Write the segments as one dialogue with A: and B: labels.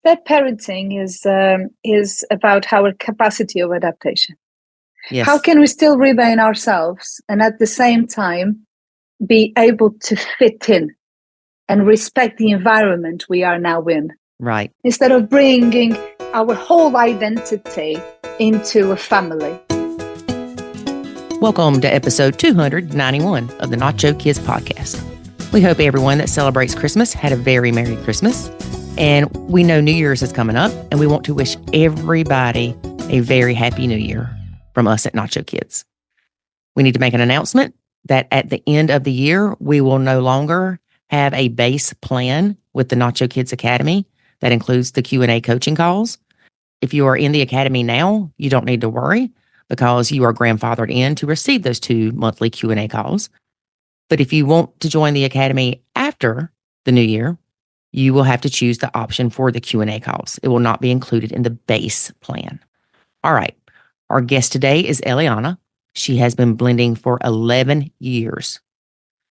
A: Step parenting is about our capacity of adaptation.
B: Yes.
A: How can we still remain ourselves and at the same time be able to fit in and respect the environment we are now in?
B: Right.
A: Instead of bringing our whole identity into a family.
B: Welcome to episode 291 of the Nacho Kids podcast. We hope everyone that celebrates Christmas had a very Merry Christmas. And we know New Year's is coming up, and we want to wish everybody a very Happy New Year from us at Nacho Kids. We need to make an announcement that at the end of the year, we will no longer have a base plan with the Nacho Kids Academy that includes the Q&A coaching calls. If you are in the Academy now, you don't need to worry because you are grandfathered in to receive those 2 monthly Q&A calls. But if you want to join the Academy after the new year, you will have to choose the option for the Q&A calls. It will not be included in the base plan. All right. Our guest today is Eliana. She has been blending for 11 years.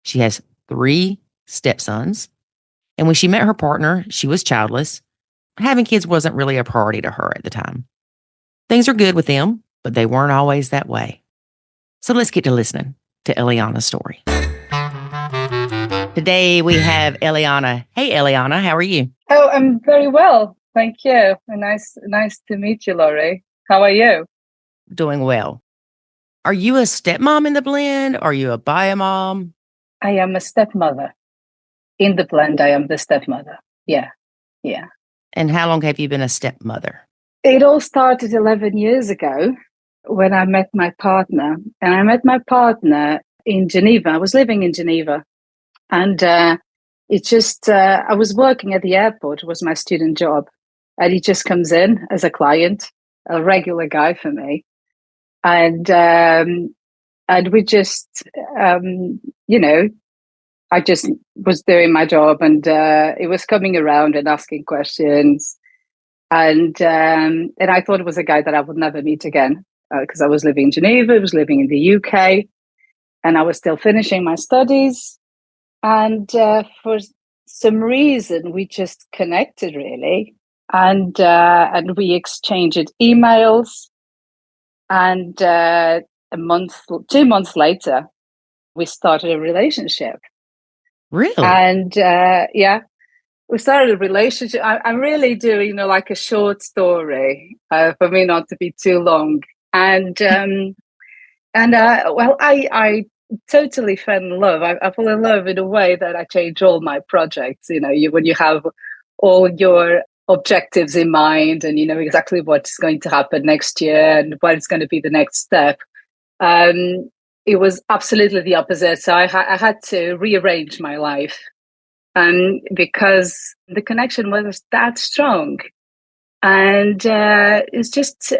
B: She has 3 stepsons. And when she met her partner, she was childless. Having kids wasn't really a priority to her at the time. Things are good with them, but they weren't always that way. So let's get to listening to Eliana's story. Today we have Eliana. Hey, Eliana, how are you?
A: Oh, I'm very well. Thank you. Nice to meet you, Laurie. How are you?
B: Doing well. Are you a stepmom in the blend? Are you a bio-mom?
A: I am a stepmother. In the blend, I am the stepmother. Yeah.
B: And how long have you been a stepmother?
A: It all started 11 years ago when I met my partner. And I met my partner in Geneva. I was living in Geneva. And I was working at the airport. It was my student job. And he just comes in as a client, a regular guy for me. And we just, I just was doing my job, and it was coming around and asking questions. And I thought it was a guy that I would never meet again because I was living in Geneva, I was living in the UK, and I was still finishing my studies. And for some reason, we just connected really, and we exchanged emails. And 2 months later, we started a relationship.
B: Really?
A: And we started a relationship. I'm really doing, like a short story for me not to be too long. And I totally fell in love. I fell in love in a way that I changed all my projects. When you have all your objectives in mind and you know exactly what's going to happen next year and what is going to be the next step. It was absolutely the opposite. So I had to rearrange my life, because the connection was that strong. And it's just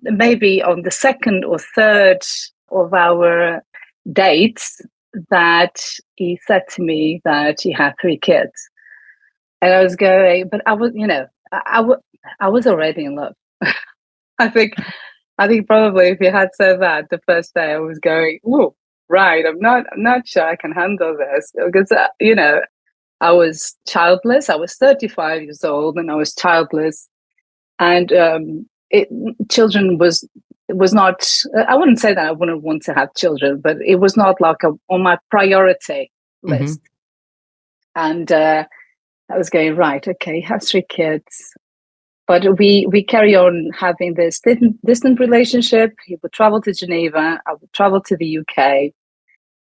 A: maybe on the second or third of our dates that he said to me that he had 3 kids. And I was going, but I was, I was already in love. I think probably if you had said that the first day, I was going, oh, right, I'm not sure I can handle this because, I was childless. I was 35 years old and I was childless. And children was not, I wouldn't say that I wouldn't want to have children, but it was not like on my priority list. And I was going, right, okay, have 3 kids. But we carry on having this distant relationship. He would travel to Geneva. I would travel to the UK.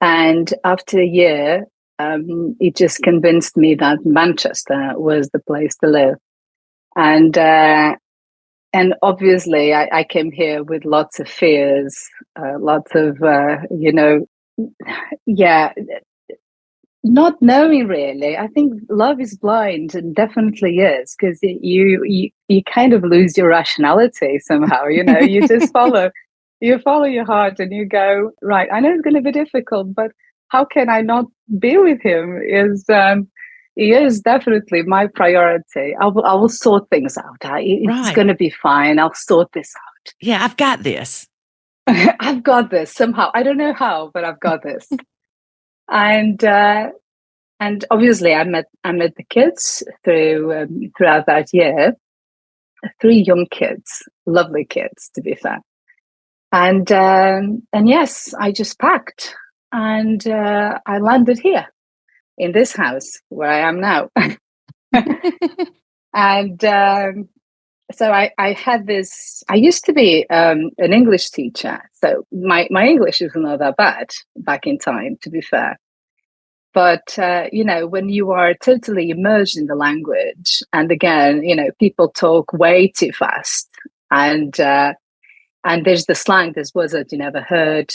A: And after a year, he just convinced me that Manchester was the place to live. And obviously, I came here with lots of fears, lots of, not knowing really. I think love is blind, and definitely is, because you kind of lose your rationality somehow. You just follow your heart, and you go, right, I know it's going to be difficult, but how can I not be with him? He is definitely my priority. I will sort things out. It's going to be fine. I'll sort this out.
B: Yeah, I've got this.
A: I've got this somehow. I don't know how, but I've got this. And And obviously, I met the kids throughout that year. Three young kids, lovely kids, to be fair. And yes, I just packed, and I landed here in this house where I am now. And so I had this. I used to be an English teacher, so my English is not that bad back in time, to be fair. But when you are totally immersed in the language, and again, people talk way too fast, and there's the slang, there's words that you never heard,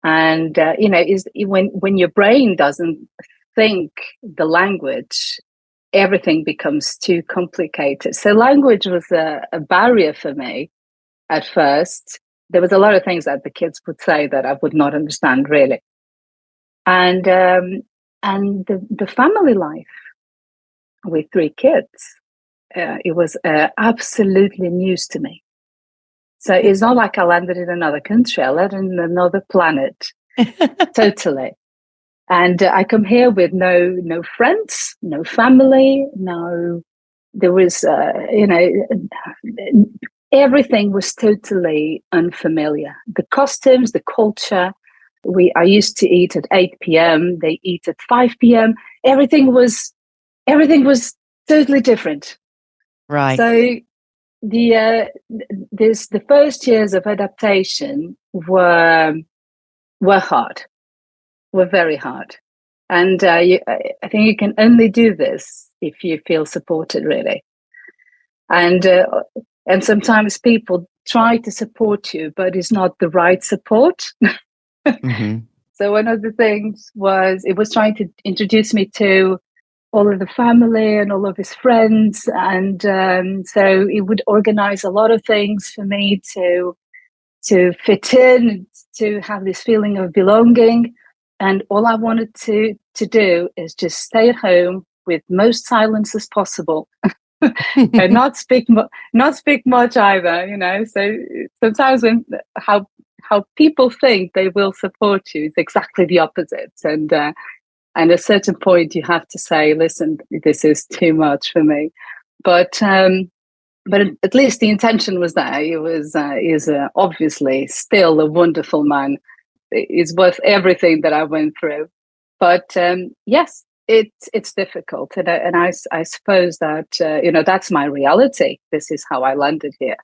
A: and is when your brain doesn't think the language, everything becomes too complicated. So language was a barrier for me at first. There was a lot of things that the kids would say that I would not understand really, and the family life with three kids, it was absolutely news to me. So it's not like I landed in another country. I landed in another planet, totally. And I come here with no friends, no family, no. There was, everything was totally unfamiliar. The costumes, the culture. I used to eat at 8 p.m. They eat at 5 p.m. Everything was totally different.
B: Right.
A: So the first years of adaptation were hard, were very hard, and I think you can only do this if you feel supported, really. And sometimes people try to support you, but it's not the right support.
B: Mm-hmm.
A: So one of the things was it was trying to introduce me to all of the family and all of his friends. And so it would organize a lot of things for me to fit in, to have this feeling of belonging. And all I wanted to do is just stay at home with most silence as possible. And not speak much either, So sometimes when how people think they will support you is exactly the opposite. And at a certain point, you have to say, listen, this is too much for me. But at least the intention was there. He was is obviously still a wonderful man. It's worth everything that I went through. But yes, it's difficult. And I suppose that, that's my reality. This is how I landed here.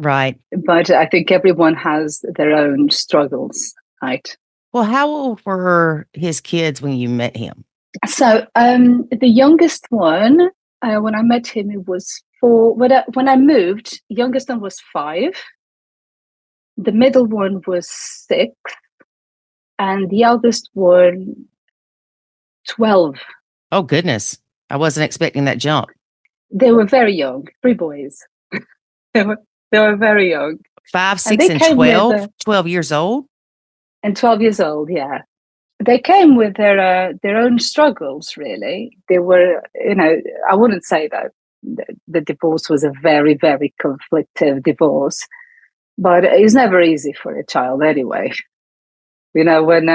B: Right.
A: But I think everyone has their own struggles, right?
B: Well, how old were his kids when you met him?
A: So the youngest one, when I met him, it was 4. When I moved, the youngest one was 5. The middle one was 6. And the eldest one, 12.
B: Oh, goodness. I wasn't expecting that jump.
A: They were very young, 3 boys. they were very young.
B: 5, 6, and 12? 12 years old?
A: And 12 years old, yeah. They came with their own struggles, really. They were, I wouldn't say that the divorce was a very, very conflictive divorce, but it's never easy for a child anyway. When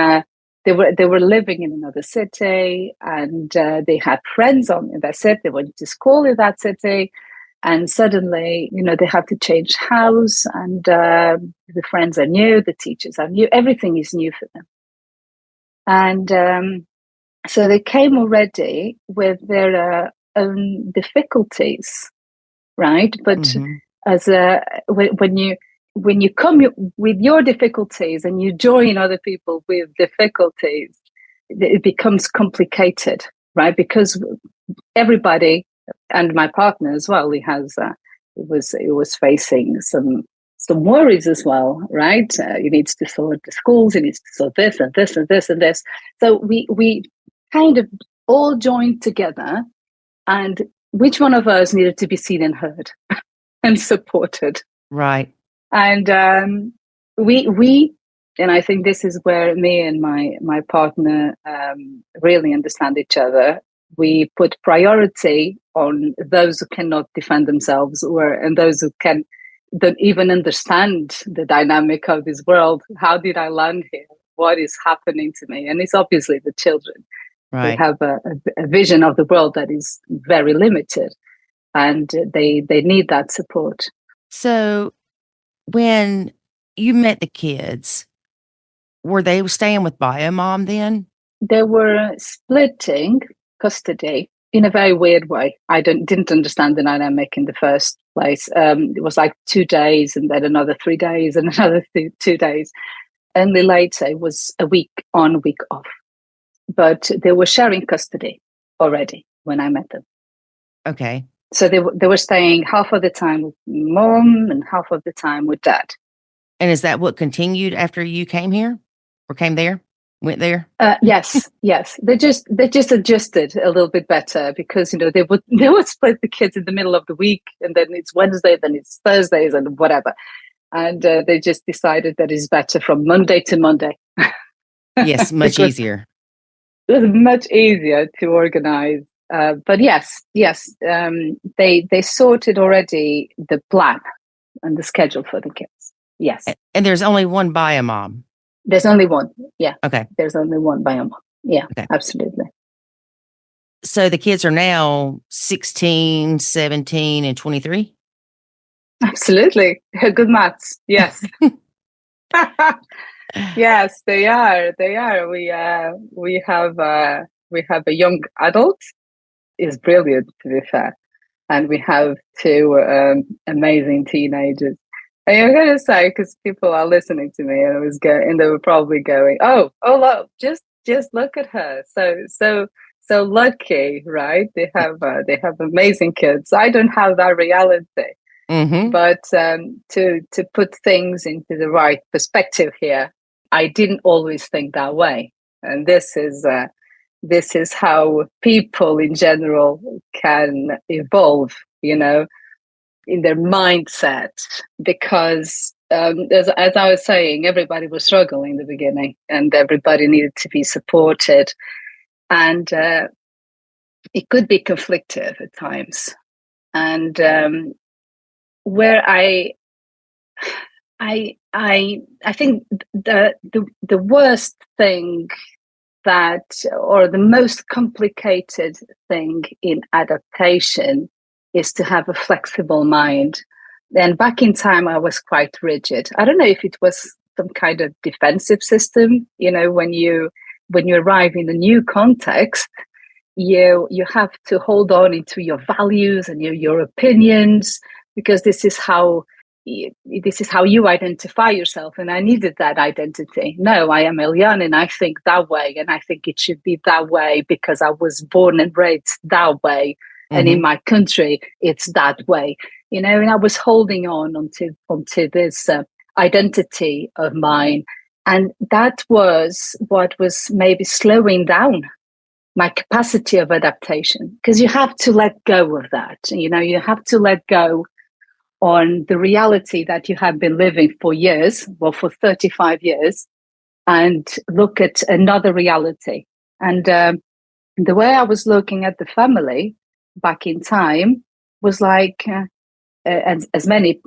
A: they were living in another city, and they had friends in that city. They went to school in that city, and suddenly, they have to change house, and the friends are new, the teachers are new, everything is new for them. And so they came already with their own difficulties, right? But as when you come with your difficulties and you join other people with difficulties, it becomes complicated, right? Because everybody, and my partner as well, he was facing some worries as well, right? He needs to sort the schools, he needs to sort this and this and this and this. So we kind of all joined together, and which one of us needed to be seen and heard and supported,
B: right?
A: And we and I think this is where me and my partner really understand each other. We put priority on those who cannot defend themselves, and those who don't even understand the dynamic of this world. How did I land here? What is happening to me? And it's obviously the children. They
B: Right.
A: have a vision of the world that is very limited, and they need that support.
B: So when you met the kids, were they staying with bio mom then?
A: They were splitting custody in a very weird way. I didn't understand the dynamic in the first place. It was like 2 days and then another 3 days and another 2 days. Only later it was a week on, week off. But they were sharing custody already when I met them.
B: Okay.
A: So they were staying half of the time with mom and half of the time with dad.
B: And is that what continued after you came here or came there, went there?
A: Yes, yes. They just adjusted a little bit better because they would split the kids in the middle of the week, and then it's Wednesday, then it's Thursdays, and whatever. And they just decided that it's better from Monday to Monday.
B: Yes, much
A: Because
B: easier.
A: it was much easier to organize. But yes, they sorted already the plan and the schedule for the kids. Yes,
B: And there's only one bio mom.
A: there's only one. Yeah,
B: Okay.
A: there's only one biome. Yeah,
B: Okay.
A: absolutely.
B: So the kids are now 16, 17, and 23?
A: Absolutely. Good maths. Yes. Yes, they are. They are. We have a young adult. Is brilliant, to be fair, and we have two amazing teenagers. And I'm gonna say, because people are listening to me, and they were probably going, "Oh, look, just look at her. So lucky, right? They have amazing kids. I don't have that reality."
B: Mm-hmm.
A: But to put things into the right perspective here, I didn't always think that way, and this is how people in general can evolve, in their mindset. Because as I was saying, everybody was struggling in the beginning, and everybody needed to be supported, and it could be conflictive at times, and where I think the worst thing that, or the most complicated thing in adaptation, is to have a flexible mind. And back in time, I was quite rigid. I don't know if it was some kind of defensive system. When you arrive in a new context, you have to hold on into your values and your opinions, because this is how you identify yourself. And I needed that identity. No, I am Eliane and I think that way, and I think it should be that way because I was born and raised that way, and in
B: Mm-hmm.
A: my country it's that way. And I was holding on onto this identity of mine, and that was what was maybe slowing down my capacity of adaptation, because you have to let go of that. You have to let go on the reality that you have been living for years, well, for 35 years, and look at another reality. And the way I was looking at the family back in time was like, as many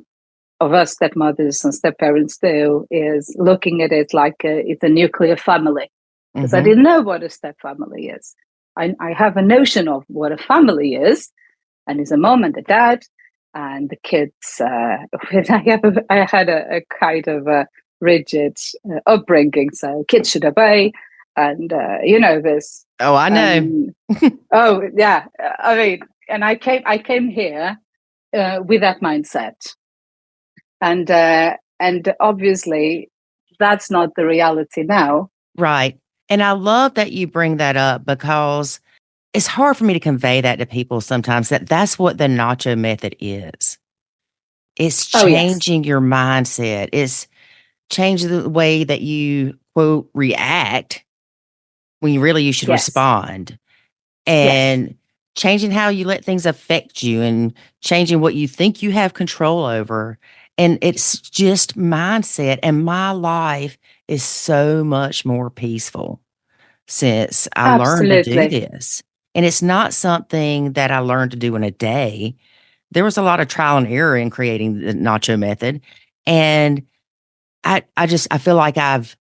A: of us stepmothers and stepparents do, is looking at it like it's a nuclear family, because I
B: Mm-hmm.
A: didn't know what a step family is. I have a notion of what a family is, and it's a mom and a dad and the kids. I had a kind of a rigid upbringing, so kids should obey, and this.
B: Oh, I know.
A: Oh yeah, I mean, and I came here with that mindset, and obviously that's not the reality now.
B: Right. And I love that you bring that up because it's hard for me to convey that to people sometimes, that that's what the nacho method is. It's
A: Oh yes,
B: changing your mindset. It's changing the way that you quote react when you should
A: yes,
B: respond,
A: yes,
B: and changing how you let things affect you, and changing what you think you have control over. And it's just mindset. And my life is so much more peaceful since I learned to do
A: absolutely,
B: this. And it's not something that I learned to do in a day. There was a lot of trial and error in creating the nacho method. And I feel like I've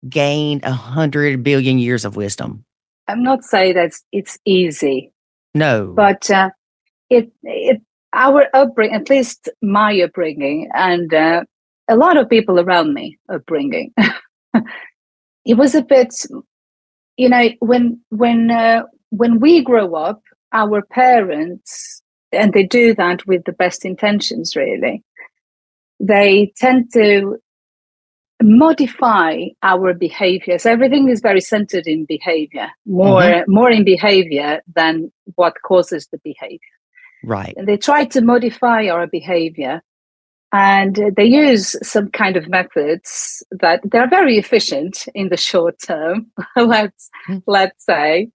B: gained 100 billion years of wisdom.
A: I'm not saying that it's easy,
B: No.
A: but it our upbringing, at least my upbringing, and a lot of people around me upbringing, it was a bit, when we grow up, our parents, and they do that with the best intentions, really, they tend to modify our behaviors. Everything is very centered in behavior, more in behavior than what causes the behavior.
B: Right.
A: And they try to modify our behavior, and they use some kind of methods that they're very efficient in the short term, let's say.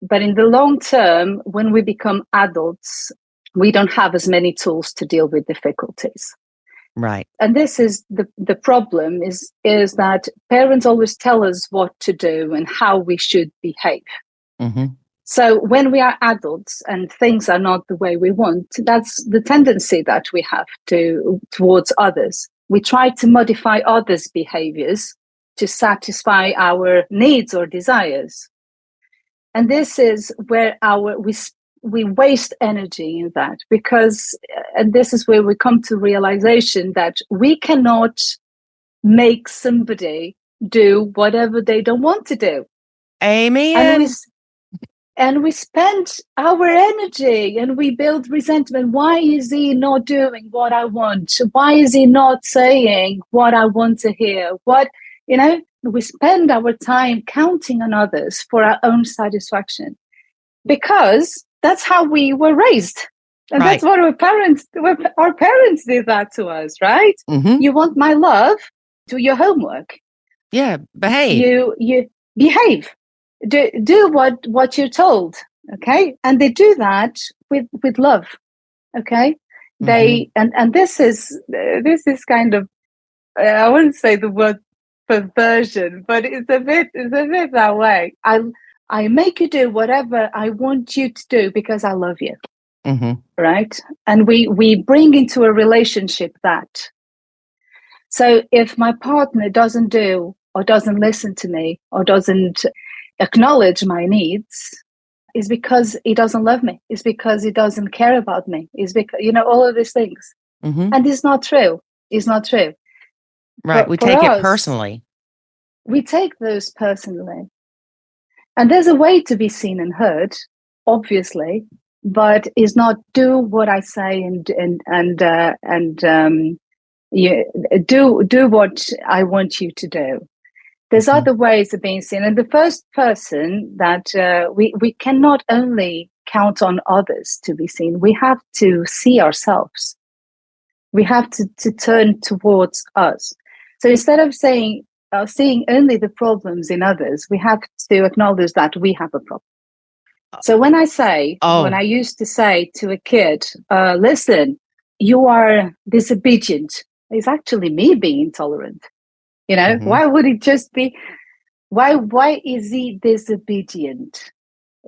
A: But in the long term, when we become adults, we don't have as many tools to deal with difficulties.
B: Right.
A: And this is the problem is that parents always tell us what to do and how we should behave.
B: Mm-hmm.
A: So when we are adults and things are not the way we want, that's the tendency that we have towards others. We try to modify others' behaviors to satisfy our needs or desires. And this is where we waste energy in that, because, and this is where we come to realization that we cannot make somebody do whatever they don't want to do.
B: Amen.
A: And we spend our energy and we build resentment. Why is he not doing what I want? Why is he not saying what I want to hear? We spend our time counting on others for our own satisfaction, because that's how we were raised. And
B: right.
A: That's what our parents did that to us, right?
B: Mm-hmm.
A: You want my love? Do your homework.
B: Yeah, behave.
A: You behave. Do what you're told, okay? And they do that with love, okay? They and this is kind of, I wouldn't say the word perversion, but it's a bit that way. I make you do whatever I want you to do because I love you.
B: Mm-hmm.
A: Right? And we bring into a relationship that. So if my partner doesn't do or doesn't listen to me or doesn't acknowledge my needs, is because he doesn't love me. It's because he doesn't care about me. It's because, all of these things.
B: Mm-hmm.
A: And it's not true. It's not true.
B: Right. We take it personally.
A: We take those personally. And there's a way to be seen and heard, obviously, but is not do what I say and do what I want you to do. There's other ways of being seen. And the first person that we cannot only count on others to be seen, we have to see ourselves. We have to turn towards us. So instead of seeing only the problems in others, we have to acknowledge that we have a problem. So when I used to say to a kid, listen, you are disobedient, it's actually me being intolerant. Why would it just be, why is he disobedient?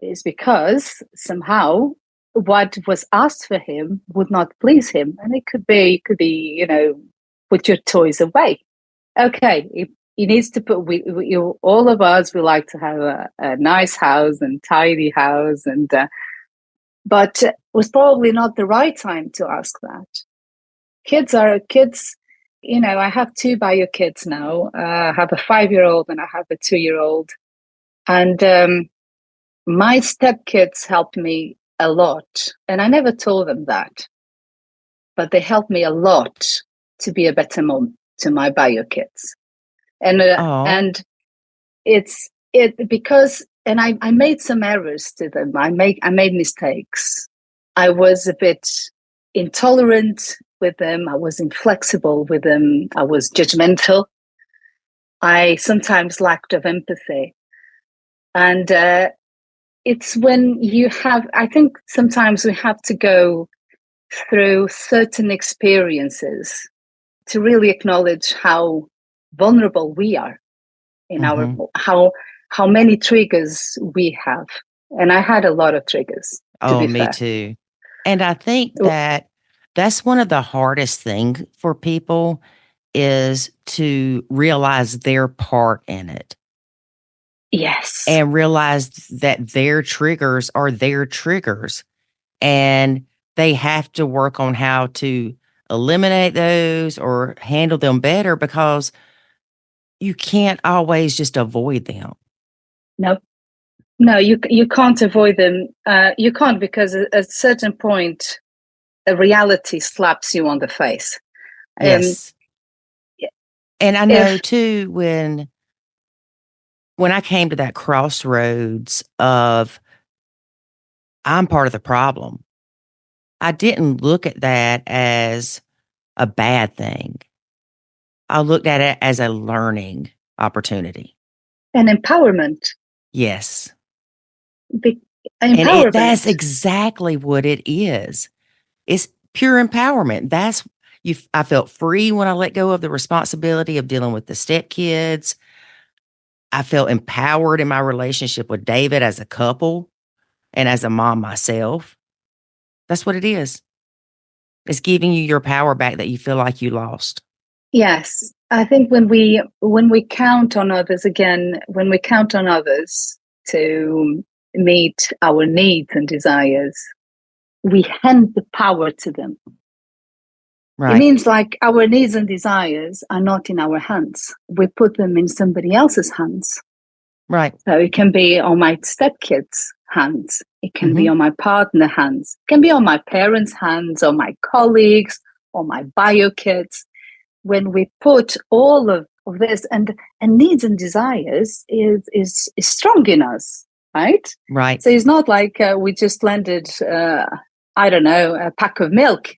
A: It's because somehow what was asked for him would not please him. And it could be, put your toys away. Okay, he needs to put, all of us, we like to have a nice house and tidy house, but it was probably not the right time to ask that. Kids, I have two bio kids now. I have a 5-year-old and I have a 2-year-old. And my stepkids helped me a lot. And I never told them that. But they helped me a lot to be a better mom to my bio kids. And it's because, and I made some errors to them. I made mistakes. I was a bit intolerant with them. I was inflexible with them. I was judgmental. I sometimes lacked of empathy. And it's when I think sometimes we have to go through certain experiences to really acknowledge how vulnerable we are in how many triggers we have. And I had a lot of triggers.
B: Oh, me too. And I think that's one of the hardest things for people is to realize their part in it.
A: Yes.
B: and realize that their triggers are their triggers, and they have to work on how to eliminate those or handle them better, because you can't always just avoid them.
A: No, no, you can't avoid them. You can't, because at a certain point, a reality slaps you on the face.
B: Yes. And I know
A: If
B: too, when I came to that crossroads of I'm part of the problem, I didn't look at that as a bad thing. I looked at it as a learning opportunity.
A: an empowerment,
B: Yes.
A: be,
B: And that's
A: empowerment.
B: exactly what it is. It's pure empowerment. I felt free when I let go of the responsibility of dealing with the stepkids. I felt empowered in my relationship with David as a couple and as a mom myself. That's what it is. It's giving you your power back that you feel like you lost.
A: Yes, I think when we count on others again, when we count on others to meet our needs and desires, we hand the power to them. It
B: Right.
A: means like our needs and desires are not in our hands. We put them in somebody else's hands.
B: Right.
A: So it can be on my stepkids' hands. It can be
B: Mm-hmm.
A: on my partner's hands. It can be on my parents' hands, or my colleagues, or my bio kids. When we put all of this, and needs and desires is strong in us, right?
B: Right.
A: So it's not like we just landed, I don't know, a pack of milk.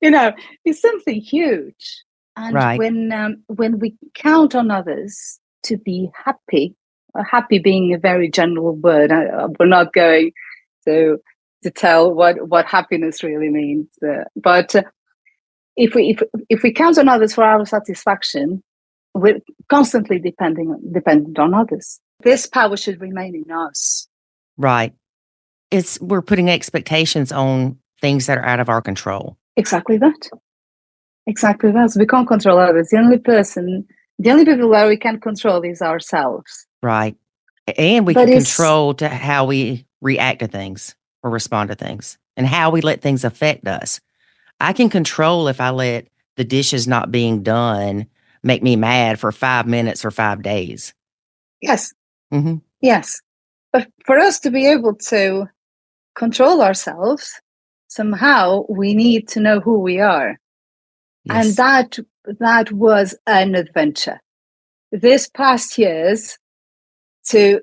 A: It's something huge. And
B: Right.
A: when we count on others to be happy, happy being a very general word, we're not going to tell what happiness really means, but if we count on others for our satisfaction, we're constantly dependent on others. This power should remain in us.
B: Right. We're putting expectations on things that are out of our control.
A: Exactly that. Exactly that. So we can't control others. The only people that we can control is ourselves.
B: Right. And we
A: But
B: can
A: it's
B: control to how we react to things or respond to things, and how we let things affect us. I can control if I let the dishes not being done make me mad for 5 minutes or 5 days.
A: yes,
B: Mm-hmm.
A: yes. But for us to be able to control ourselves, somehow we need to know who we are. And
B: Yes.
A: that was an adventure. This past years to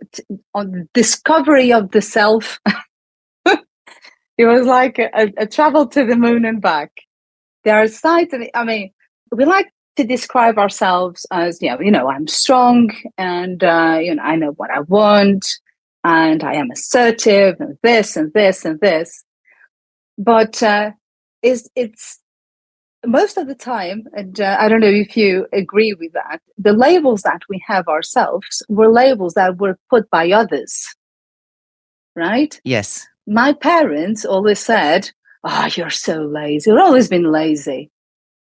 A: on the discovery of the self. It was like a travel to the moon and back. There are sides of it. I mean, we like to describe ourselves as, I'm strong, and, I know what I want, and I am assertive, and this and this and this. But it's most of the time, and I don't know if you agree with that, the labels that we have ourselves were labels that were put by others, right?
B: Yes.
A: My parents always said, "Oh, you're so lazy. You've always been lazy."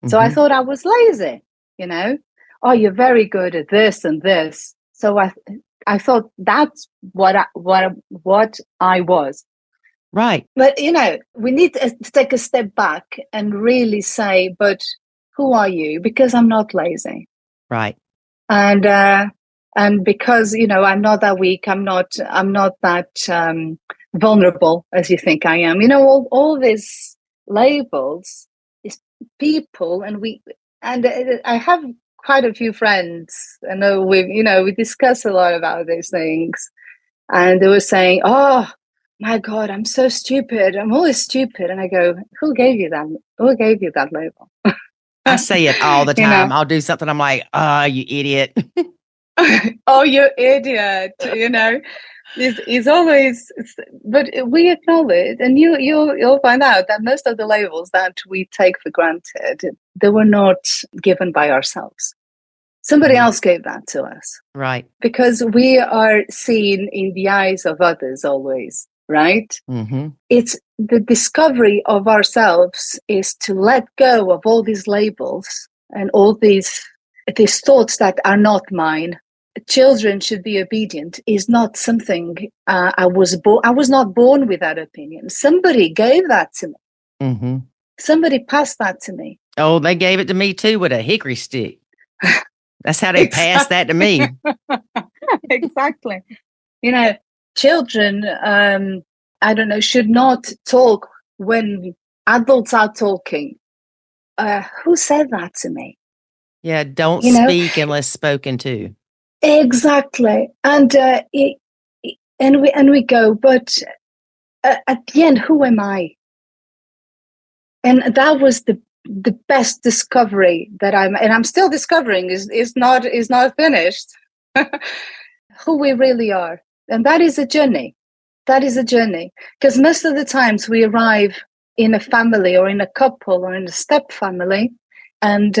A: So I
B: Mm-hmm.
A: thought I was lazy, you know. "Oh, you're very good at this and this." So I thought that's what I was.
B: Right.
A: But we need to take a step back and really say, "But who are you?" Because I'm not lazy,
B: Right.
A: and because I'm not that weak. I'm not that vulnerable as you think I am. All these labels is people, and I have quite a few friends. I know we discuss a lot about these things, and they were saying, "Oh my God, I'm so stupid. I'm always stupid." And I go, "Who gave you that? Who gave you that label?"
B: I say it all the
A: you know,
B: time. I'll do something. I'm like, you idiot.
A: "Oh, you idiot!" Is always, but we acknowledge, and you'll find out that most of the labels that we take for granted, they were not given by ourselves. Somebody
B: Mhm.
A: else gave that to us,
B: Right.
A: because we are seen in the eyes of others always, right?
B: Mm-hmm.
A: It's the discovery of ourselves is to let go of all these labels and all these thoughts that are not mine. children should be obedient is not something I was not born with that opinion. Somebody gave that to me.
B: Mm-hmm.
A: Somebody passed that to me.
B: Oh, they gave it to me too with a hickory stick. That's how they passed that to me.
A: Exactly. Children, I don't know, should not talk when adults are talking. Who said that to me?
B: Yeah, don't speak unless spoken to.
A: Exactly. And we go, but at the end, who am I? And that was the best discovery that I'm still discovering is not finished. Who we really are. And that is a journey. That is a journey. Because most of the times we arrive in a family or in a couple or in a step family, and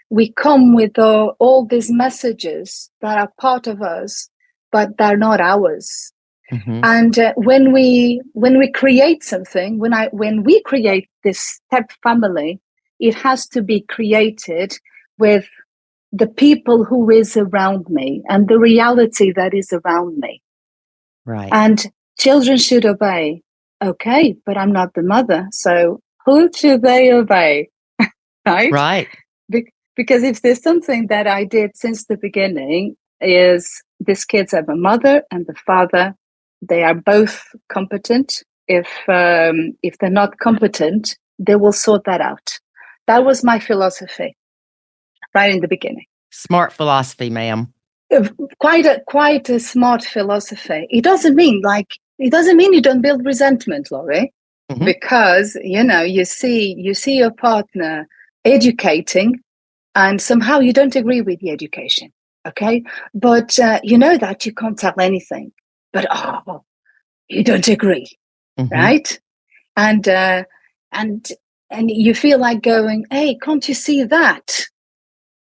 A: we come with all these messages that are part of us, but they're not ours.
B: Mm-hmm.
A: And when we create something, when we create this step family, it has to be created with the people who is around me and the reality that is around me.
B: Right.
A: And children should obey. Okay, but I'm not the mother. So who should they obey? Right?
B: Right.
A: Because if there's something that I did since the beginning is these kids have a mother and the father. They are both competent. If they're not competent, they will sort that out. That was my philosophy right in the beginning.
B: Smart philosophy, ma'am.
A: Quite a smart philosophy. It doesn't mean you don't build resentment, Laurie,
B: Mm-hmm.
A: because you see your partner educating, and somehow you don't agree with the education. Okay, but you know that you can't tell anything. But you don't agree,
B: mm-hmm.
A: right? And you feel like going, hey, can't you see that?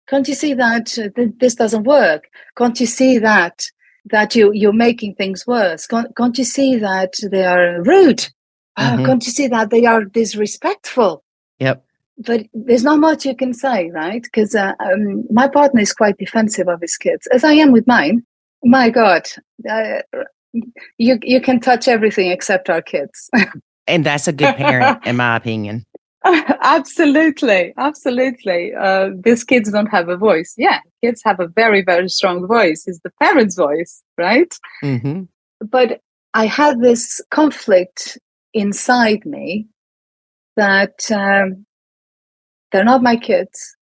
A: Can't you see that this doesn't work? Can't you see that you're making things worse? Can't you see that they are rude?
B: Mm-hmm.
A: Can't you see that they are disrespectful?
B: Yep.
A: But there's not much you can say, right? Because my partner is quite defensive of his kids, as I am with mine. My God, you can touch everything except our kids.
B: And that's a good parent, in my opinion.
A: Absolutely. These kids don't have a voice. Yeah, kids have a very, very strong voice. It's the parent's voice, right?
B: Mm-hmm.
A: But I had this conflict inside me that they're not my kids,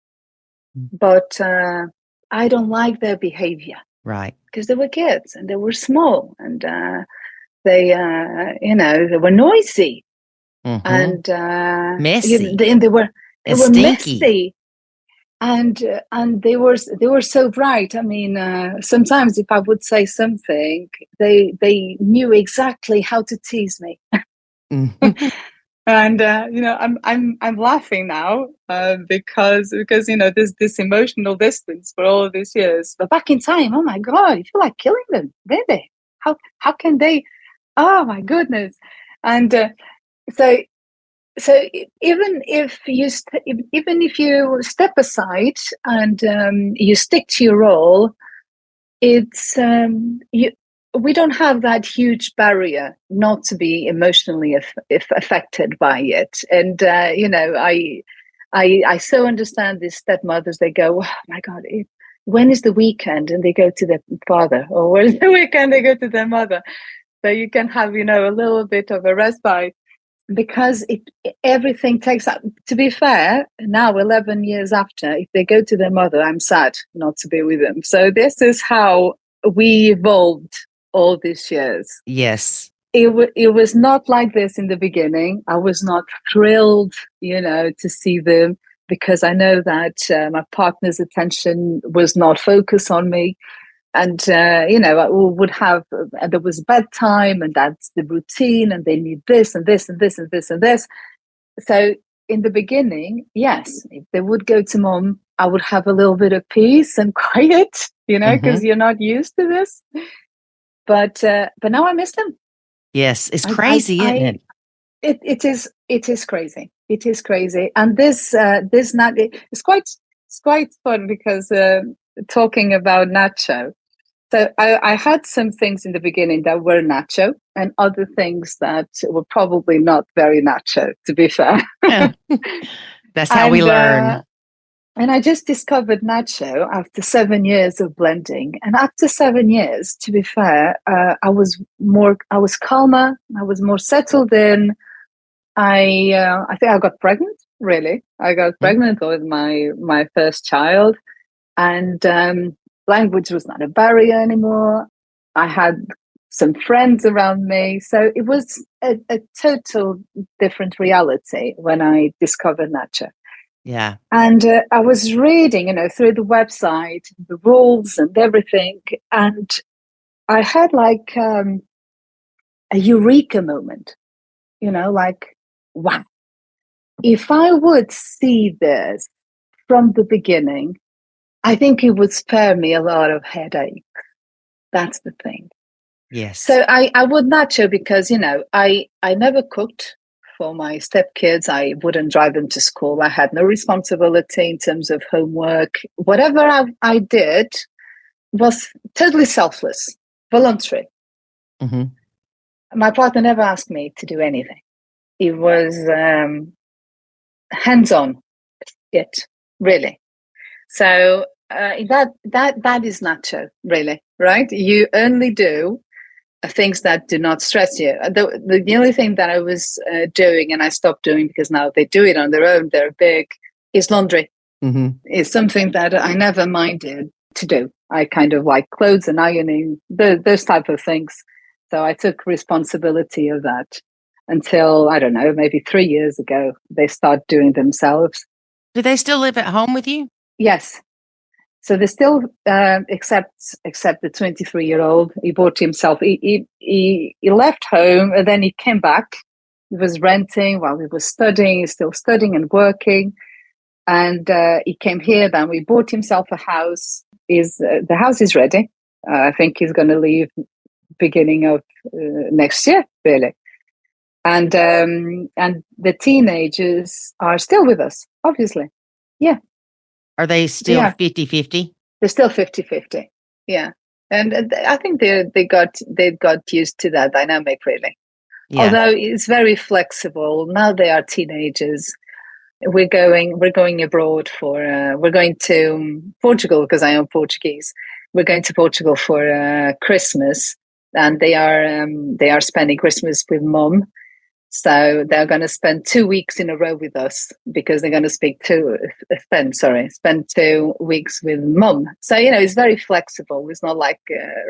A: but I don't like their behavior.
B: Right.
A: Because they were kids and they were small and they were noisy.
B: Mm-hmm.
A: And
B: messy.
A: They were
B: stinky.
A: messy, and they were so bright. I mean, sometimes if I would say something, they knew exactly how to tease me.
B: Mm-hmm.
A: And I'm laughing now because this emotional distance for all of these years. But back in time, oh my God, you feel like killing them, really? How can they? Oh my goodness! And so even if you step aside and you stick to your role, it's we don't have that huge barrier not to be emotionally affected by it. And I so understand these stepmothers. They go, oh my God, when is the weekend? And they go to their father, or when is the weekend? They go to their mother. So you can have a little bit of a respite. Because everything takes up. To be fair, now 11 years after, if they go to their mother, I'm sad not to be with them. So this is how we evolved all these years.
B: Yes.
A: It was not like this in the beginning. I was not thrilled, to see them, because I know that my partner's attention was not focused on me. And, we would have, there was bedtime and that's the routine and they need this and this and this and this and this. So in the beginning, yes, if they would go to mom, I would have a little bit of peace and quiet, because you're not used to this. But now I miss them.
B: Yes, it's crazy, isn't it?
A: It is crazy. It is crazy. And this night, it's quite fun because talking about Nacho, So I had some things in the beginning that were nacho and other things that were probably not very nacho, to be fair.
B: Yeah. That's how we
A: and
B: learn.
A: and I just discovered nacho after 7 years of blending. And after 7 years, to be fair, I was calmer, I was more settled in. I think I got pregnant. Really, I got
B: Mhm.
A: pregnant with my first child, and language was not a barrier anymore. I had some friends around me, so it was a total different reality when I discovered nature.
B: Yeah.
A: And I was reading, through the website, the rules and everything, and I had like a eureka moment. Like, wow, if I would see this from the beginning, I think it would spare me a lot of headache. That's the thing.
B: Yes.
A: So I would not show because, I never cooked for my stepkids. I wouldn't drive them to school. I had no responsibility in terms of homework. Whatever I did was totally selfless, voluntary.
B: Hmm.
A: My partner never asked me to do anything. It was hands-on, it really. So that is nacho, really, right? You only do things that do not stress you. The only thing that I was doing, and I stopped doing because now they do it on their own, they're big, is laundry.
B: Hmm.
A: It's something that I never minded to do. I kind of like clothes and ironing, those type of things. So I took responsibility of that until, I don't know, maybe 3 years ago, they start doing themselves.
B: Do they still live at home with you?
A: Yes. So they still except the 23-year-old. He bought himself. He left home and then he came back. He was renting while he was studying. He's still studying and working. And he came here. Then we bought himself a house. Is the house is ready? I think he's going to leave beginning of next year, really. And the teenagers are still with us, obviously. Yeah,
B: Are they still
A: yeah.
B: 50-50?
A: They're still 50-50. Yeah. And I think they got used to that dynamic, really.
B: Yeah.
A: Although it's very flexible. Now they are teenagers. We're going abroad for we're going to Portugal because I am Portuguese. We're going to Portugal for Christmas, and they are spending Christmas with mom. So they're going to spend 2 weeks in a row with us because they're going to spend 2 weeks with mum. So, it's very flexible. It's not like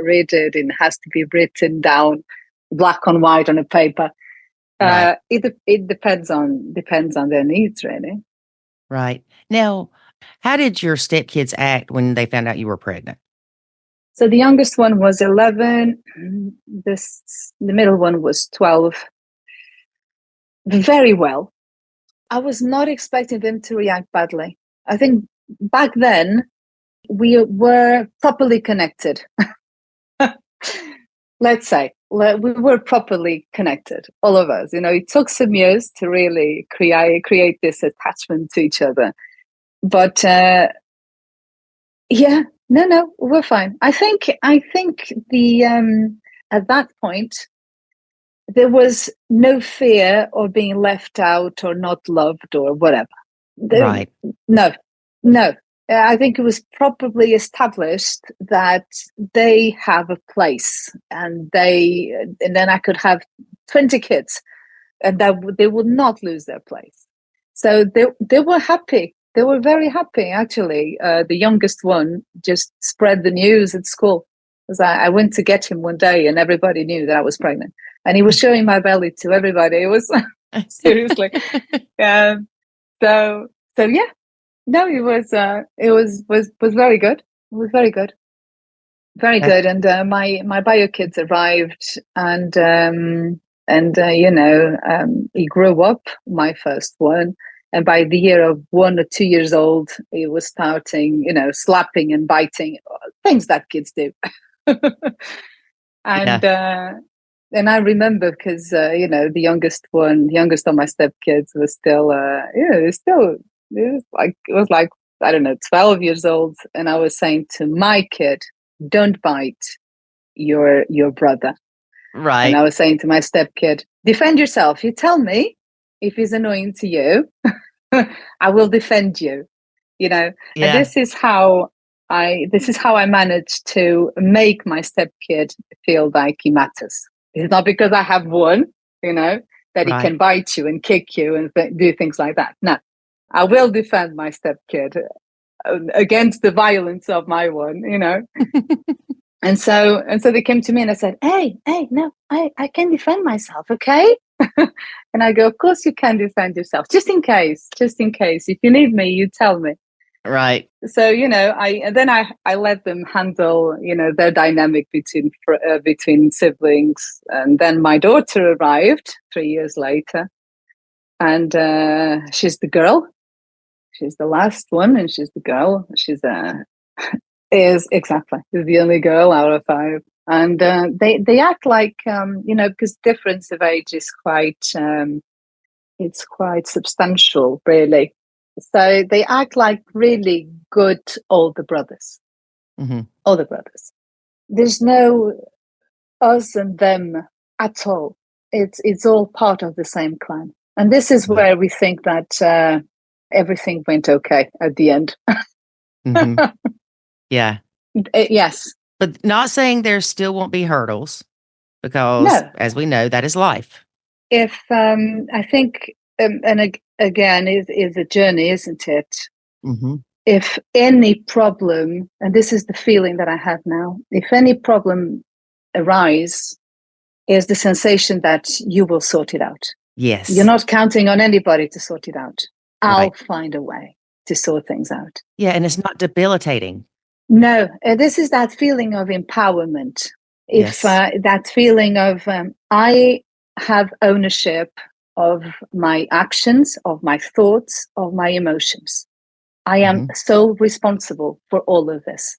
A: rigid and has to be written down black on white on a paper.
B: Right.
A: It depends on their needs, really.
B: Right. Now, how did your stepkids act when they found out you were pregnant?
A: So the youngest one was 11. The middle one was 12. Very well. I was not expecting them to react badly. I think back then we were properly connected. Let's say we were properly connected, all of us. It took some years to really create this attachment to each other. But yeah, no, we're fine. I think the at that point there was no fear of being left out or not loved or whatever. There,
B: Right.
A: no, no. I think it was probably established that they have a place, and then I could have 20 kids, and that they would not lose their place. So they were happy. They were very happy, actually. The youngest one just spread the news at school. Because I went to get him one day, and everybody knew that I was pregnant, and he was showing my belly to everybody. It was seriously. Um, so so yeah, no, it was very good. It was very good, very
B: That,
A: good. And my bio kids arrived, and he grew up, my first one, and by the year of 1 or 2 years old, he was starting, slapping and biting, things that kids do.
B: yeah.
A: and uh, and I remember because the youngest of my stepkids was still it was like I don't know, 12 years old, and I was saying to my kid, don't bite your brother. And
B: Right.
A: I was saying to my stepkid, defend yourself. You tell me if he's annoying to you, I will defend you. And
B: Yeah.
A: this is how I managed to make my stepkid feel like he matters. It's not because I have won, that he
B: Right.
A: can bite you and kick you and do things like that. No, I will defend my stepkid against the violence of my one. And so they came to me and I said, hey, no, I can defend myself, okay? And I go, of course you can defend yourself, just in case. If you need me, you tell me.
B: Right.
A: So I let them handle their dynamic between siblings, and then my daughter arrived 3 years later, and she's the girl. She's the last one, and she's the girl. She's is the only girl out of five, and they act like because difference of age is it's quite substantial, really. So they act like really good older brothers.
B: Mm-hmm.
A: Older brothers. There's no us and them at all. It's all part of the same clan, and this is where we think that everything went okay at the end.
B: Mm-hmm. Yeah.
A: Yes.
B: But not saying there still won't be hurdles, because
A: No.
B: as we know, that is life.
A: If I think, again, is a journey, isn't it?
B: Mm-hmm.
A: If any problem, and this is the feeling that I have now, if any problem arise, is the sensation that you will sort it out.
B: Yes.
A: You're not counting on anybody to sort it out. I'll
B: Right.
A: find a way to sort things out.
B: Yeah, and it's not debilitating.
A: No, this is that feeling of empowerment. If
B: Yes.
A: that feeling of I have ownership of my actions, of my thoughts, of my emotions. I am
B: Mm-hmm.
A: so responsible for all of this.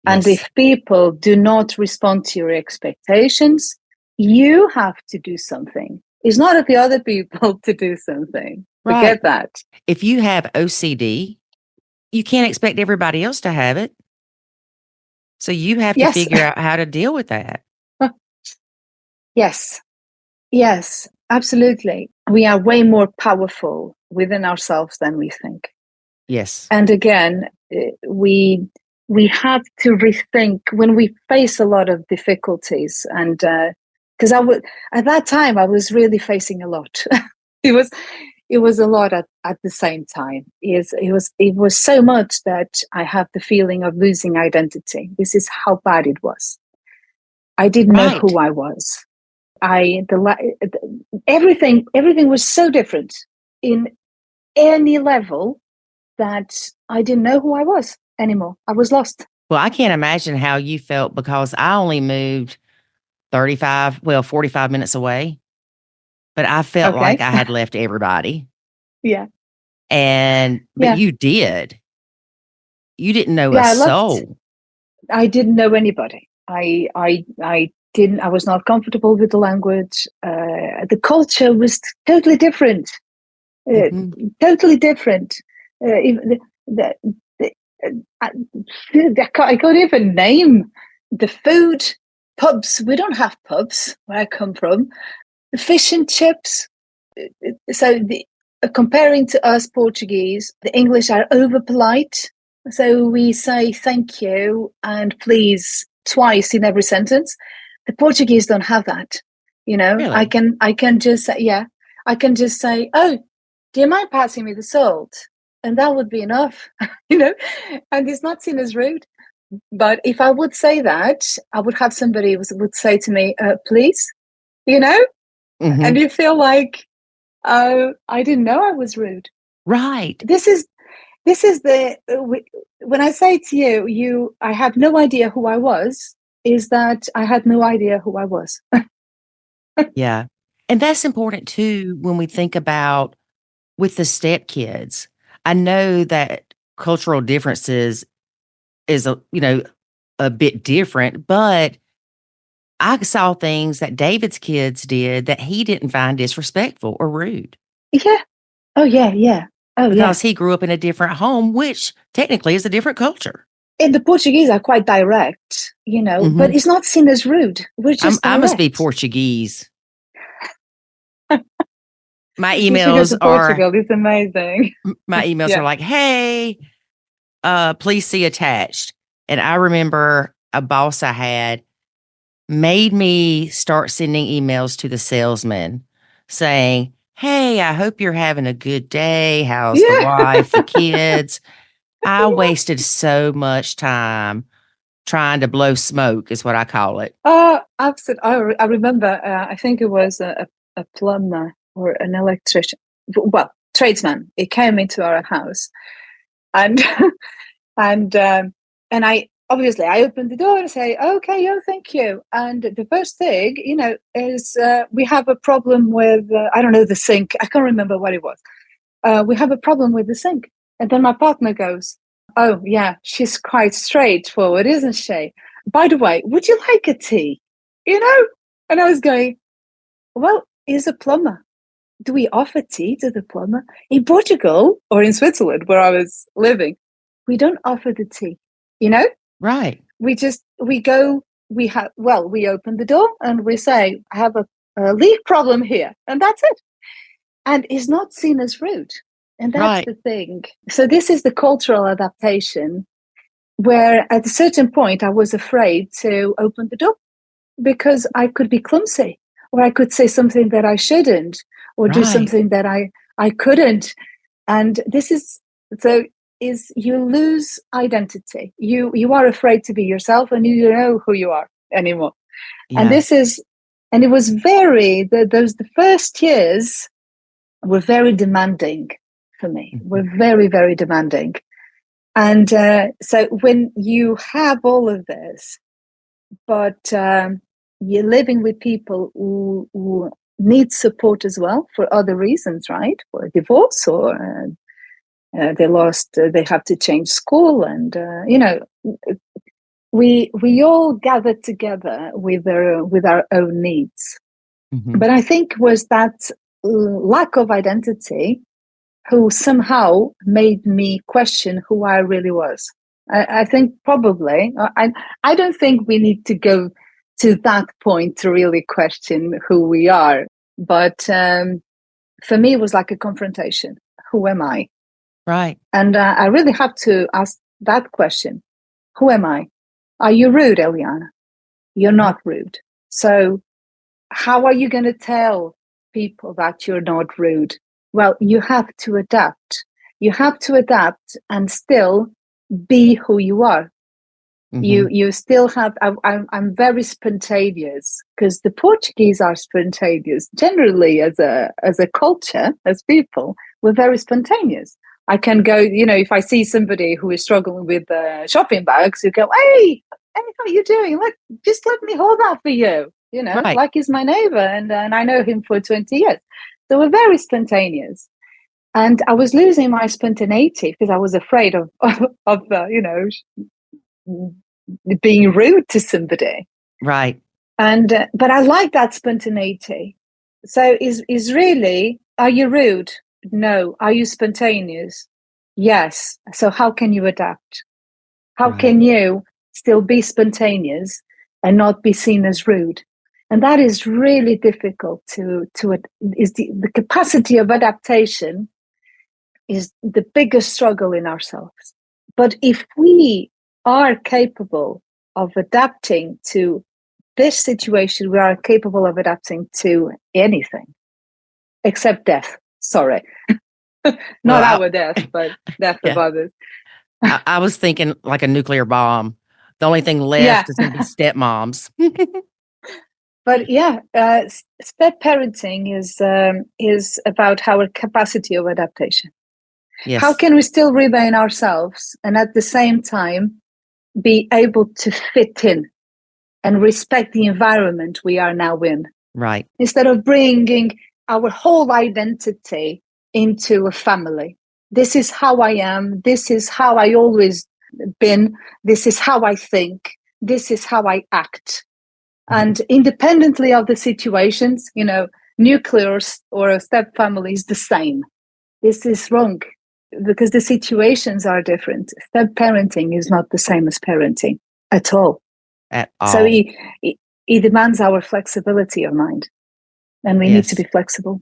A: And
B: Yes.
A: if people do not respond to your expectations, you have to do something. It's not up to other people to do something.
B: Right.
A: Forget that.
B: If you have OCD, you can't expect everybody else to have it. So you have to
A: Yes.
B: figure out how to deal with that.
A: Yes, absolutely. We are way more powerful within ourselves than we think.
B: Yes.
A: And again, we have to rethink when we face a lot of difficulties. And because at that time I was really facing a lot. it was a lot at the same time. It was so much that I have the feeling of losing identity. This is how bad it was. I didn't know
B: Right.
A: who I was. Everything was so different in any level that I didn't know who I was anymore. I was lost.
B: Well, I can't imagine how you felt, because I only moved 45 minutes away, but I felt like
A: Okay.
B: I had left everybody.
A: Yeah.
B: But
A: Yeah.
B: you did. You didn't know a
A: Yeah. I left.
B: soul.
A: I didn't know anybody. I didn't. I was not comfortable with the language. The culture was totally different.
B: Mm-hmm.
A: Totally different. Even the, I, I can't even name the food. Pubs. We don't have pubs where I come from. The fish and chips. So comparing to us Portuguese, the English are over polite. So we say thank you and please twice in every sentence. The Portuguese don't have that.
B: Really?
A: I can just say, yeah, I can just say, oh, do you mind passing me the salt? And that would be enough, and it's not seen as rude. But if I would say that, I would have somebody would say to me, please,
B: Mm-hmm.
A: and you feel like, I didn't know I was rude.
B: Right.
A: This is the when I say to you, I have no idea who I was. Is that I had no idea who I was.
B: Yeah. And that's important too when we think about with the stepkids. I know that cultural differences is a bit different, but I saw things that David's kids did that he didn't find disrespectful or rude,
A: Yeah. Oh yeah. Yeah. Oh yeah.
B: because he grew up in a different home, which technically is a different culture.
A: And the Portuguese are quite direct, but it's not seen as rude. We're just
B: I must be
A: direct.
B: Portuguese. My
A: You should go to
B: emails are
A: Portugal. It's amazing.
B: are like, hey, please see attached. And I remember a boss I had made me start sending emails to the salesman saying, hey, I hope you're having a good day. How's the
A: Yeah.
B: wife, the kids? I wasted so much time trying to blow smoke, is what I call it.
A: Oh, absolutely. I remember, I think it was a plumber or an electrician, well, tradesman. He came into our house and and I obviously I opened the door and say, okay, thank you. And the first thing, is we have a problem with I don't know, the sink. I can't remember what it was. We have a problem with the sink. And then my partner goes, oh yeah, she's quite straightforward, isn't she? By the way, would you like a tea? And I was going, well, he's a plumber. Do we offer tea to the plumber? In Portugal or in Switzerland, where I was living, we don't offer the tea, you know?
B: Right.
A: We open the door and we say, I have a leak problem here. And that's it. And it's not seen as rude. And that's
B: Right.
A: the thing. So this is the cultural adaptation where at a certain point I was afraid to open the door because I could be clumsy or I could say something that I shouldn't or do
B: Right.
A: something that I couldn't. And this is you lose identity. You are afraid to be yourself and you don't know who you are anymore.
B: Yeah.
A: And it was the first years were very demanding for me.
B: Mm-hmm.
A: Were very, very demanding. And so when you have all of this, but you're living with people who need support as well for other reasons, right? For a divorce or they have to change school. And, we all gathered together with our own needs.
B: Mm-hmm.
A: But I think was that lack of identity who somehow made me question who I really was. I think probably, I don't think we need to go to that point to really question who we are. But for me, it was like a confrontation. Who am I?
B: Right.
A: And I really have to ask that question. Who am I? Are you rude, Eliana? You're not rude. So how are you going to tell people that you're not rude? Well, you have to adapt. You have to adapt and still be who you are.
B: Mm-hmm.
A: You still have. I'm very spontaneous because the Portuguese are spontaneous. Generally, as a culture, as people, we're very spontaneous. I can go. If I see somebody who is struggling with shopping bags, you go, "Hey, how are you doing? Just let me hold that for you."
B: Right.
A: Like he's my neighbor, and I know him for 20 years. So we're very spontaneous. And I was losing my spontaneity because I was afraid of being rude to somebody.
B: Right.
A: And but I like that spontaneity. So is really, are you rude? No. Are you spontaneous? Yes. So how can you adapt? How can you still be spontaneous and not be seen as rude? And that is really difficult is the capacity of adaptation is the biggest struggle in ourselves. But if we are capable of adapting to this situation, we are capable of adapting to anything except death. Sorry. Not our death, but death of others.
B: I was thinking like a nuclear bomb. The only thing left is going to be stepmoms.
A: But step parenting is about our capacity of adaptation.
B: Yes.
A: How can we still remain ourselves and at the same time be able to fit in and respect the environment we are now in?
B: Right.
A: Instead of bringing our whole identity into a family. This is how I am. This is how I always been. This is how I think. This is how I act. And independently of the situations, nuclear or a step family is the same. This is wrong. because the situations are different. Step parenting is not the same as parenting at all.
B: At
A: So
B: all.
A: he demands our flexibility of mind, and we need to
B: Yes.
A: be flexible.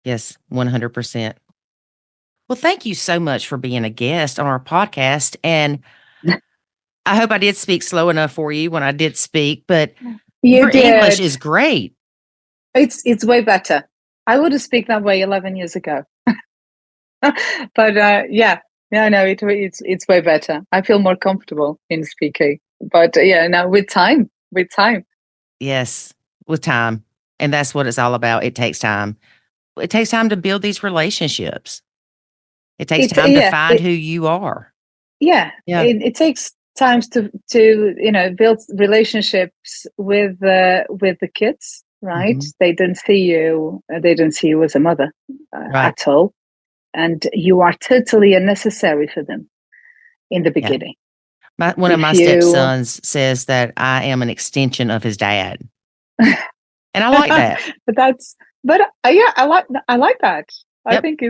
B: Yes, 100%. Well, thank you so much for being a guest on our podcast. And I hope I did speak slow enough for you when I did speak, but
A: You
B: your English
A: did.
B: is great.
A: It's way better. I would have speak that way 11 years ago. But yeah, no, it's way better. I feel more comfortable in speaking. But yeah, now with time.
B: Yes, with time. And that's what it's all about. It takes time. It takes time to build these relationships. It takes
A: It
B: time to
A: yeah,
B: find who you are.
A: yeah.
B: Yeah.
A: It takes times to build relationships with the kids, right?
B: Mhm.
A: They don't see you. They don't see you as a mother
B: Right.
A: at all, and you are totally unnecessary for them in the
B: Yeah.
A: beginning.
B: One of
A: If
B: my
A: you
B: stepsons says that I am an extension of his dad. And I like that.
A: but that's but yeah, I like that. I
B: Yep.
A: think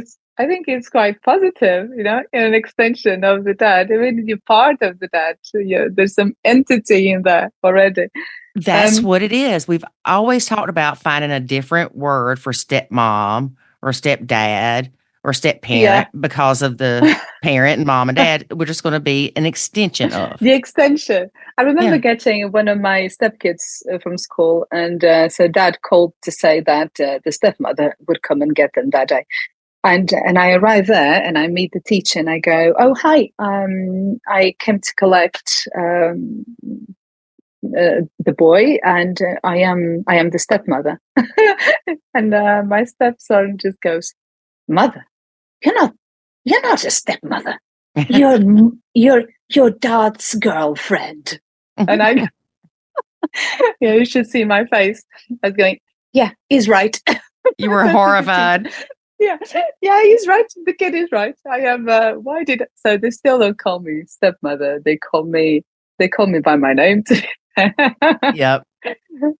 A: it's quite positive, an extension of the dad. I mean, you're part of the dad. So yeah, there's some entity in there already.
B: That's
A: Um,
B: what it is. We've always talked about finding a different word for stepmom or stepdad or
A: yeah,
B: stepparent because of the parent and mom and dad. We're just going to be an extension of.
A: the extension. I remember
B: Yeah.
A: getting one of my stepkids from school, and so dad called to say that the stepmother would come and get them that day. And I arrive there and I meet the teacher and I go, "Oh, hi, I came to collect the boy, and I am the stepmother." And my stepson just goes, "Mother, you're not you're not a stepmother. You're your dad's girlfriend." And I, yeah, you should see my face. I was going, "Yeah, he's right."
B: You were horrified.
A: Yeah, yeah, he's right. The kid is right. I am. Why did so? They still don't call me stepmother. They call me by my name.
B: Yep.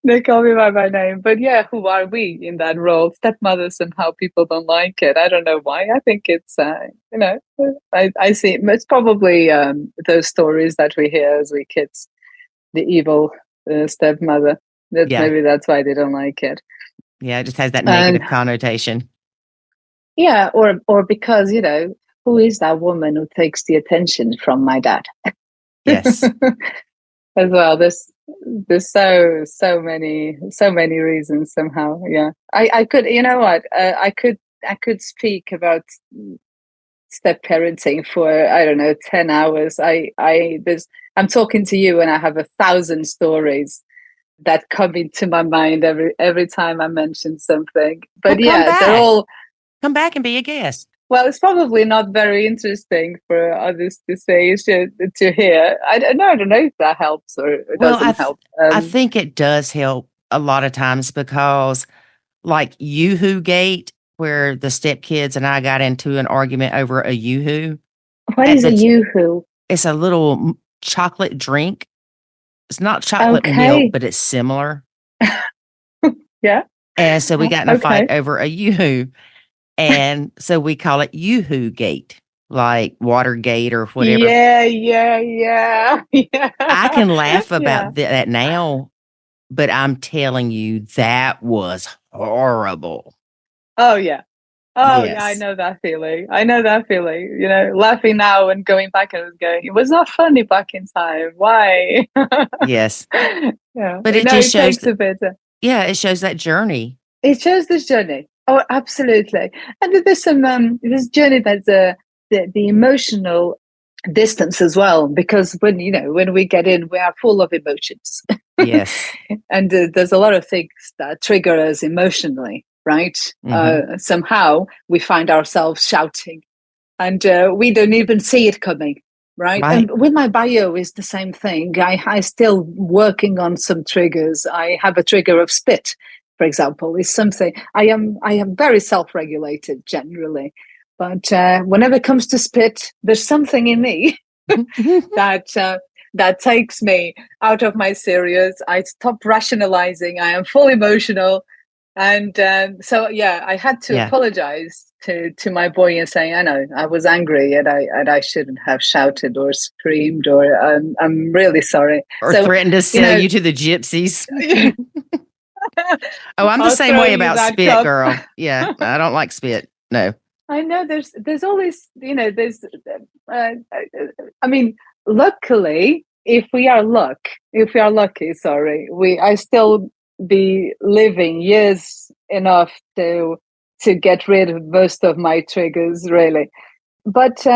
A: They call me by my name. But yeah, who are we in that role? Stepmother. Somehow people don't like it. I don't know why. I think it's I see. It's probably those stories that we hear as we kids, the evil stepmother.
B: Yeah.
A: Maybe that's why they don't like it.
B: Yeah. It just has that
A: And
B: negative connotation.
A: yeah, or because, who is that woman who takes the attention from my dad?
B: Yes.
A: As well. There's so many reasons somehow. Yeah. I could, you know what? I could speak about step parenting for, I don't know, 10 hours. I'm talking to you and I have 1,000 stories that come into my mind every time I mention something.
B: Well,
A: But yeah, they're all.
B: come back and be a guest.
A: Well, it's probably not very interesting for others to say, to hear. I don't know. I don't know if that helps or it
B: Well,
A: doesn't help.
B: I think it does help a lot of times because, like Yoo-Hoo Gate, where the stepkids and I got into an argument over a Yoo-Hoo.
A: What
B: And
A: is a yoo-hoo?
B: it's a little chocolate drink. It's not chocolate milk,
A: Okay.
B: but it's similar.
A: Yeah.
B: And so we got in a fight
A: Okay.
B: over a Yoo-Hoo. And so we call it Yoo-Hoo Gate, like Watergate or whatever.
A: Yeah. Yeah. Yeah.
B: I
A: Yeah.
B: can laugh
A: Yeah.
B: about that now, but I'm telling you, that was horrible.
A: Oh yeah. Oh yeah. I
B: Yes.
A: know that feeling. I know that feeling. Laughing now and going back and going, it was not funny back in time. Why?
B: Yes.
A: Yeah.
B: But it
A: No,
B: just
A: it
B: shows,
A: takes a bit.
B: yeah, it shows that journey.
A: It shows this journey. Oh, absolutely. And there's some this journey that's the emotional distance as well, because when we get in, we are full of emotions,
B: Yes.
A: and there's a lot of things that trigger us emotionally, right?
B: Hmm.
A: Somehow we find ourselves shouting, and we don't even see it coming. Right.
B: Right.
A: And with my bio is the same thing. I still working on some triggers. I have a trigger of spit, for example, is something I am very self-regulated generally. But whenever it comes to spit, there's something in me that takes me out of my serious. I stop rationalizing. I am full emotional. And so yeah, I had to
B: Yeah.
A: apologize to my boy and saying, I know I was angry and I shouldn't have shouted or screamed or I'm really sorry.
B: Or
A: So
B: threatened to
A: you
B: sell
A: know,
B: you to the gypsies. Oh, I'm the
A: I'll
B: same
A: throw
B: way
A: you
B: about
A: that
B: spit,
A: cup.
B: girl. Yeah, I don't like spit. No.
A: I know there's always I mean, luckily, if we are lucky, sorry, we I still be living years enough to get rid of most of my triggers, really. But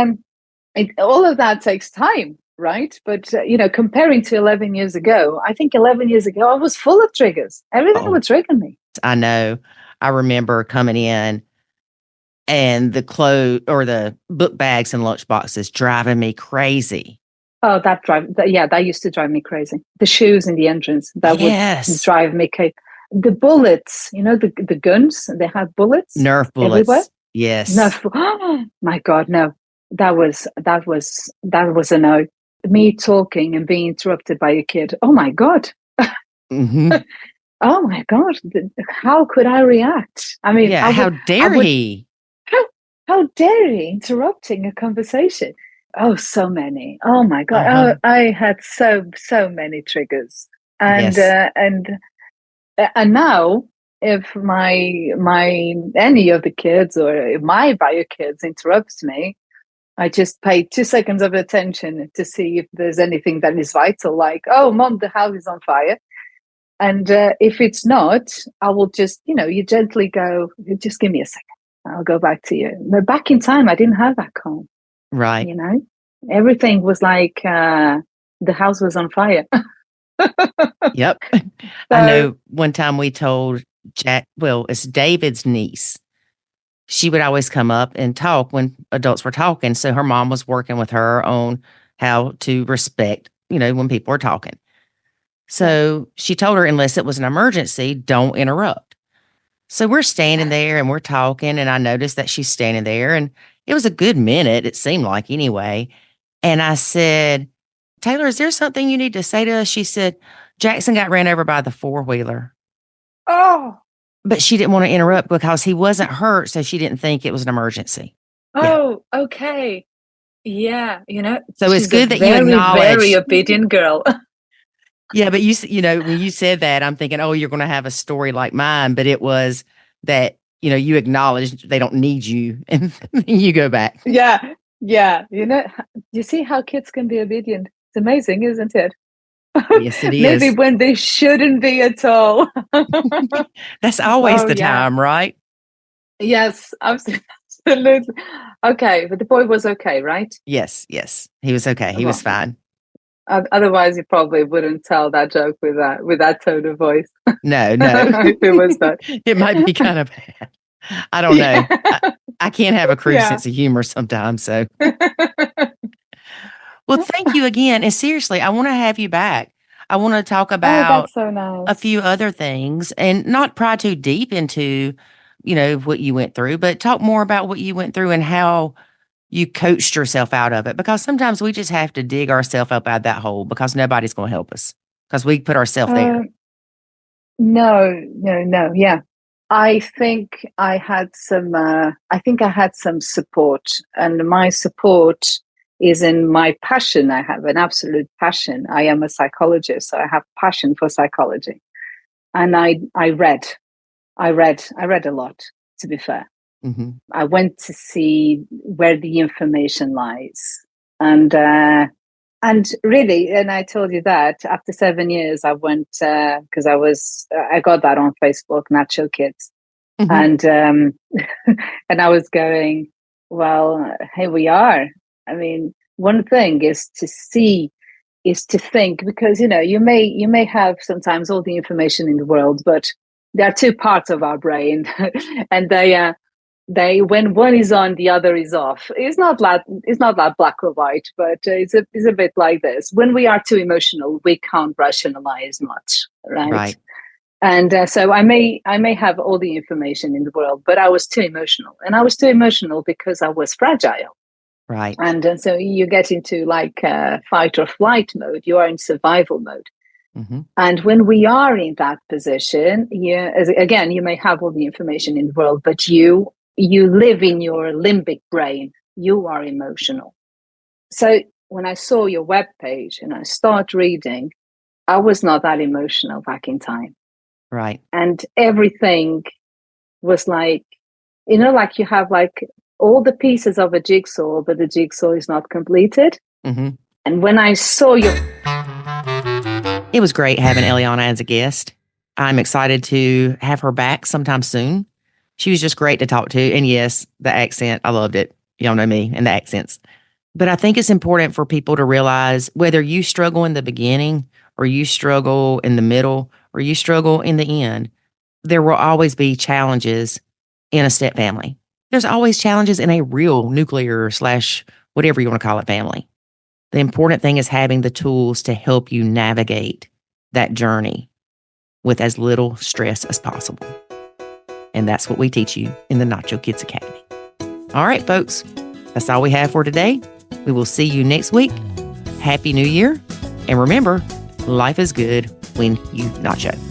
A: all of that takes time, right? But comparing to 11 years ago, I think 11 years ago I was full of triggers. Everything
B: Oh,
A: would trigger me.
B: I know. I remember coming in and the clothes or the book bags and lunch boxes driving me crazy.
A: Oh, that used to drive me crazy. The shoes in the entrance, that would
B: Yes.
A: drive me crazy. The bullets, the guns, they had bullets
B: Nerf
A: everywhere.
B: bullets.
A: No,
B: Yes.
A: oh my God, no. That was a no. Me talking and being interrupted by a kid. Oh my God.
B: Hmm.
A: Oh my God. How could I react? I mean,
B: Yeah. How
A: I
B: dare
A: would,
B: he?
A: how, how dare he interrupting a conversation? Oh, so many. Oh my God.
B: Uh-huh.
A: Oh, I had so many triggers. And,
B: Yes.
A: uh, and, and now if my any of the kids or if my bio kids interrupts me, I just pay 2 seconds of attention to see if there's anything that is vital, like, oh, mom, the house is on fire. And if it's not, I will just, you gently go, just give me a second. I'll go back to you. But back in time, I didn't have that calm,
B: Right.
A: you know? Everything was like the house was on fire.
B: Yep. I
A: So,
B: know one time we told Jack, well, it's David's niece. She would always come up and talk when adults were talking. So her mom was working with her on how to respect, when people are talking.
A: yeah.
B: So she told her, unless it was an emergency, don't interrupt. So we're standing there and we're talking, and I noticed that she's standing there, and it was a good minute, it seemed like anyway. And I said, Taylor, is there something you need to say to us? She said, Jackson got ran over by the four-wheeler.
A: Oh,
B: But she didn't want to interrupt because he wasn't hurt, so she didn't think it was an emergency. Yeah.
A: oh, okay. Yeah.
B: So it's
A: She's a
B: good that you
A: very, very
B: acknowledge.
A: obedient girl.
B: Yeah, but when you said that, I'm thinking, oh, you're going to have a story like mine, but it was that, you acknowledge they don't need you and you go back.
A: Yeah. Yeah. You see how kids can be obedient. It's amazing, isn't it?
B: Yes, it
A: Maybe
B: is.
A: when they shouldn't be at all.
B: That's always
A: Oh,
B: the
A: yeah.
B: time, right?
A: Yes, absolutely. Okay, but the boy was okay, right?
B: Yes, yes. He was okay. He was
A: Well,
B: fine.
A: otherwise you probably wouldn't tell that joke with that tone of voice.
B: No, no.
A: If it was that.
B: It might be kind of bad. I don't know.
A: Yeah.
B: I can't have a crude
A: Yeah.
B: sense of humor sometimes. So, well, thank you again. And seriously, I want to have you back. I want to talk
A: Oh,
B: about
A: that's so
B: a
A: nice.
B: few other things and not pry too deep into, what you went through, but talk more about what you went through and how you coached yourself out of it. Because sometimes we just have to dig ourselves up out of that hole because nobody's going to help us because we put ourselves there.
A: Uh, no, no, no. Yeah. I think I had some support, and my support is in my passion. I have an absolute passion. I am a psychologist, so I have passion for psychology. And I read a lot, to be fair.
B: Hmm.
A: I went to see where the information lies. And really, and I told you that after 7 years, I went because I got that on Facebook, Nacho Kids,
B: Hmm.
A: and and I was going, well, here we are. I mean, one thing is to see, is to think, because you may have sometimes all the information in the world, but there are two parts of our brain, and they when one is on, the other is off. It's not that black or white, but it's a bit like this. When we are too emotional, we can't rationalize much, right?
B: Right,
A: And so I may have all the information in the world, but I was too emotional, and I was too emotional because I was fragile.
B: right.
A: And so you get into like fight or flight mode. You are in survival mode.
B: Mm-hmm.
A: And when we are in that position, again, you may have all the information in the world, but you live in your limbic brain. You are emotional. So when I saw your webpage and I start reading, I was not that emotional back in time.
B: Right.
A: And everything was like, like you have like all the pieces of a jigsaw, but the jigsaw is not completed.
B: Mm-hmm.
A: And when I saw your...
B: It was great having Eliana as a guest. I'm excited to have her back sometime soon. She was just great to talk to. And yes, the accent, I loved it. Y'all know me and the accents. But I think it's important for people to realize whether you struggle in the beginning or you struggle in the middle or you struggle in the end, there will always be challenges in a step family. There's always challenges in a real nuclear / whatever you want to call it family. The important thing is having the tools to help you navigate that journey with as little stress as possible. And that's what we teach you in the Nacho Kids Academy. All right, folks, that's all we have for today. We will see you next week. Happy New Year. And remember, life is good when you nacho.